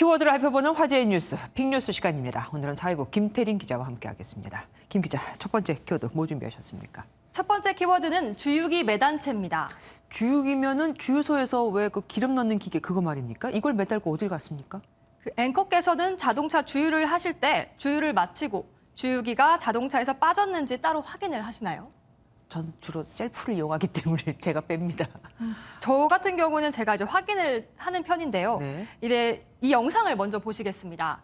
키워드를 살펴보는 화제의 뉴스, 빅뉴스 시간입니다. 오늘은 사회부 김태린 기자와 함께하겠습니다. 김 기자, 첫 번째 키워드 뭐 준비하셨습니까? 첫 번째 키워드는 주유기 매단체입니다. 주유기면은 주유소에서 왜 그 기름 넣는 기계 그거 말입니까? 이걸 매달고 어딜 갔습니까? 앵커께서는 자동차 주유를 하실 때 주유를 마치고 주유기가 자동차에서 빠졌는지 따로 확인을 하시나요? 전 주로 셀프를 이용하기 때문에 제가 뺍니다. 저 같은 경우는 제가 이제 확인을 하는 편인데요. 네. 이 영상을 먼저 보시겠습니다.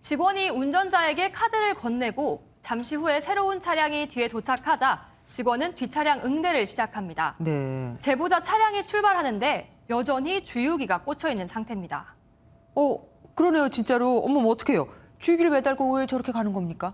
직원이 운전자에게 카드를 건네고 잠시 후에 새로운 차량이 뒤에 도착하자 직원은 뒷차량 응대를 시작합니다. 네. 제보자 차량이 출발하는데 여전히 주유기가 꽂혀 있는 상태입니다. 그러네요, 진짜로. 어머, 어떡해요? 주유기를 매달고 왜 저렇게 가는 겁니까?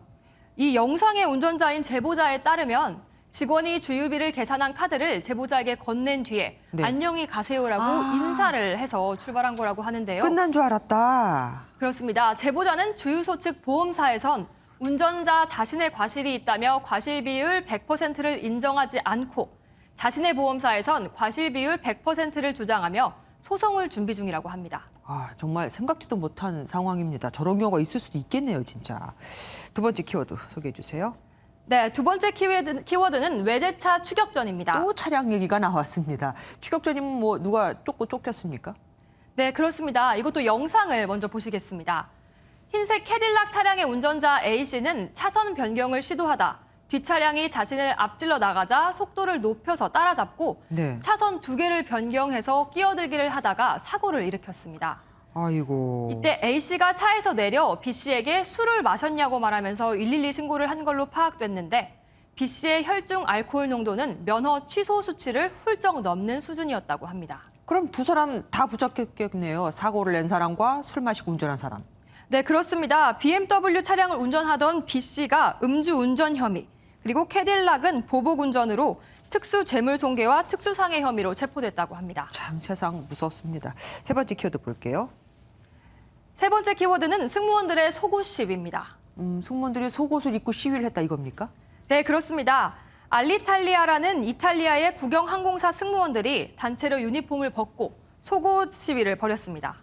이 영상의 운전자인 제보자에 따르면 직원이 주유비를 계산한 카드를 제보자에게 건넨 뒤에 네. 안녕히 가세요라고 인사를 해서 출발한 거라고 하는데요. 끝난 줄 알았다. 그렇습니다. 제보자는 주유소 측 보험사에선 운전자 자신의 과실이 있다며 과실 비율 100%를 인정하지 않고 자신의 보험사에선 과실 비율 100%를 주장하며 소송을 준비 중이라고 합니다. 정말 생각지도 못한 상황입니다. 저런 경우가 있을 수도 있겠네요, 진짜. 두 번째 키워드 소개해 주세요. 네, 두 번째 키워드는 외제차 추격전입니다. 또 차량 얘기가 나왔습니다. 추격전이면 뭐 누가 쫓겼습니까? 네, 그렇습니다. 이것도 영상을 먼저 보시겠습니다. 흰색 캐딜락 차량의 운전자 A씨는 차선 변경을 시도하다 뒷차량이 자신을 앞질러 나가자 속도를 높여서 따라잡고 네. 차선 2개를 변경해서 끼어들기를 하다가 사고를 일으켰습니다. 아이고. 이때 A씨가 차에서 내려 B씨에게 술을 마셨냐고 말하면서 112 신고를 한 걸로 파악됐는데 B씨의 혈중 알코올 농도는 면허 취소 수치를 훌쩍 넘는 수준이었다고 합니다. 그럼 두 사람 다 붙잡혔겠네요. 사고를 낸 사람과 술 마시고 운전한 사람. 네, 그렇습니다. BMW 차량을 운전하던 B씨가 음주운전 혐의, 그리고 캐딜락은 보복운전으로 특수재물손괴와 특수상해 혐의로 체포됐다고 합니다. 참 세상 무섭습니다. 세 번째 키워드 볼게요. 세 번째 키워드는 승무원들의 속옷 시위입니다. 승무원들이 속옷을 입고 시위를 했다 이겁니까? 네, 그렇습니다. 알리탈리아라는 이탈리아의 국영항공사 승무원들이 단체로 유니폼을 벗고 속옷 시위를 벌였습니다.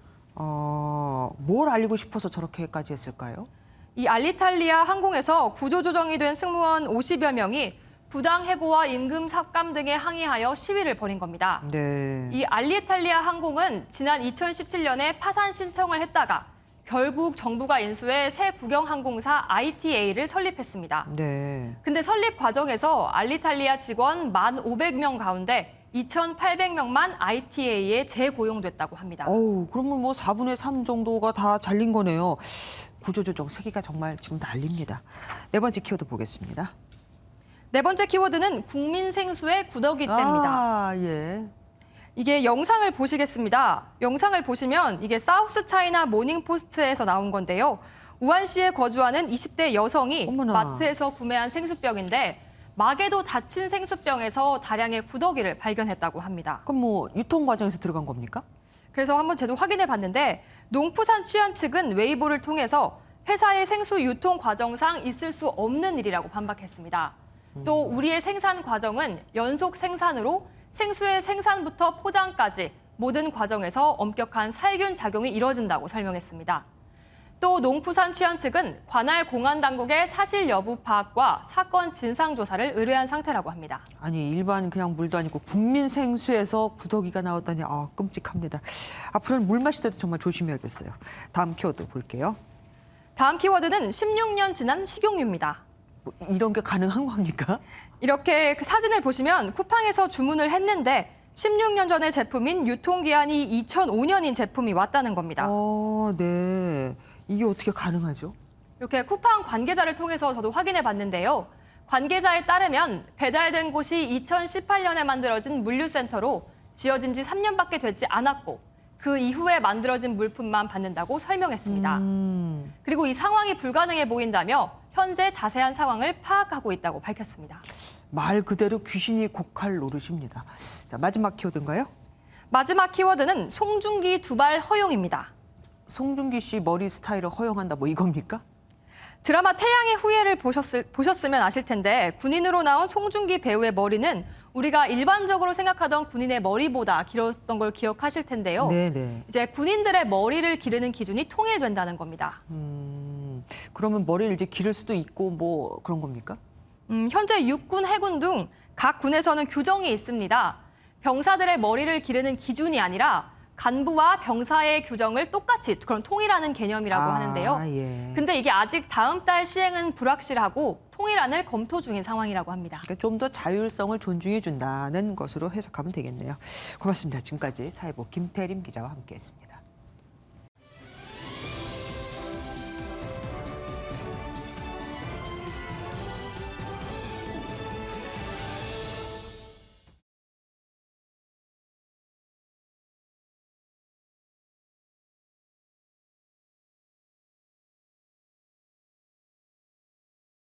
뭘 알리고 싶어서 저렇게까지 했을까요? 이 알리탈리아 항공에서 구조조정이 된 승무원 50여 명이 부당 해고와 임금 삭감 등에 항의하여 시위를 벌인 겁니다. 네. 이 알리탈리아 항공은 지난 2017년에 파산 신청을 했다가 결국 정부가 인수해 새 국영항공사 ITA를 설립했습니다. 네. 근데 설립 과정에서 알리탈리아 직원 1,500명 가운데 2,800명만 ITA에 재고용됐다고 합니다. 그러면 뭐 4분의 3 정도가 다 잘린 거네요. 구조조정 세계가 정말 지금 난립니다. 네 번째 키워드 보겠습니다. 네 번째 키워드는 국민 생수의 구더기떼입니다. 예. 이게 영상을 보시겠습니다. 영상을 보시면 이게 사우스 차이나 모닝포스트에서 나온 건데요. 우한시에 거주하는 20대 여성이 어머나. 마트에서 구매한 생수병인데 막에도 닫힌 생수병에서 다량의 구더기를 발견했다고 합니다. 그럼 뭐 유통 과정에서 들어간 겁니까? 그래서 한번 제도 확인해 봤는데 농푸산 취한 측은 웨이보를 통해서 회사의 생수 유통 과정상 있을 수 없는 일이라고 반박했습니다. 또 우리의 생산 과정은 연속 생산으로 생수의 생산부터 포장까지 모든 과정에서 엄격한 살균 작용이 이뤄진다고 설명했습니다. 또 농푸산 취한 측은 관할 공안당국의 사실 여부 파악과 사건 진상조사를 의뢰한 상태라고 합니다. 아니 일반 그냥 물도 아니고 국민 생수에서 구더기가 나왔다니 끔찍합니다. 앞으로는 물 마실 때도 정말 조심해야겠어요. 다음 키워드 볼게요. 다음 키워드는 16년 지난 식용유입니다. 이런 게 가능한 겁니까? 이렇게 그 사진을 보시면 쿠팡에서 주문을 했는데 16년 전의 제품인 유통기한이 2005년인 제품이 왔다는 겁니다. 네. 이게 어떻게 가능하죠? 이렇게 쿠팡 관계자를 통해서 저도 확인해 봤는데요. 관계자에 따르면 배달된 곳이 2018년에 만들어진 물류센터로 지어진 지 3년밖에 되지 않았고 그 이후에 만들어진 물품만 받는다고 설명했습니다. 그리고 이 상황이 불가능해 보인다며 현재 자세한 상황을 파악하고 있다고 밝혔습니다. 말 그대로 귀신이 곡할 노릇입니다. 자, 마지막 키워드인가요? 마지막 키워드는 송중기 두발 허용입니다. 송중기 씨 머리 스타일을 허용한다 뭐 이겁니까? 드라마 태양의 후예를 보셨으면 아실 텐데 군인으로 나온 송중기 배우의 머리는 우리가 일반적으로 생각하던 군인의 머리보다 길었던 걸 기억하실 텐데요. 네네. 이제 군인들의 머리를 기르는 기준이 통일된다는 겁니다. 그러면 머리를 이제 기를 수도 있고 뭐 그런 겁니까? 현재 육군, 해군 등 각 군에서는 규정이 있습니다. 병사들의 머리를 기르는 기준이 아니라 간부와 병사의 규정을 똑같이 그런 통일하는 개념이라고 하는데요. 예. 근데 이게 아직 다음 달 시행은 불확실하고 통일안을 검토 중인 상황이라고 합니다. 그러니까 좀 더 자율성을 존중해 준다는 것으로 해석하면 되겠네요. 고맙습니다. 지금까지 사회부 김태림 기자와 함께했습니다.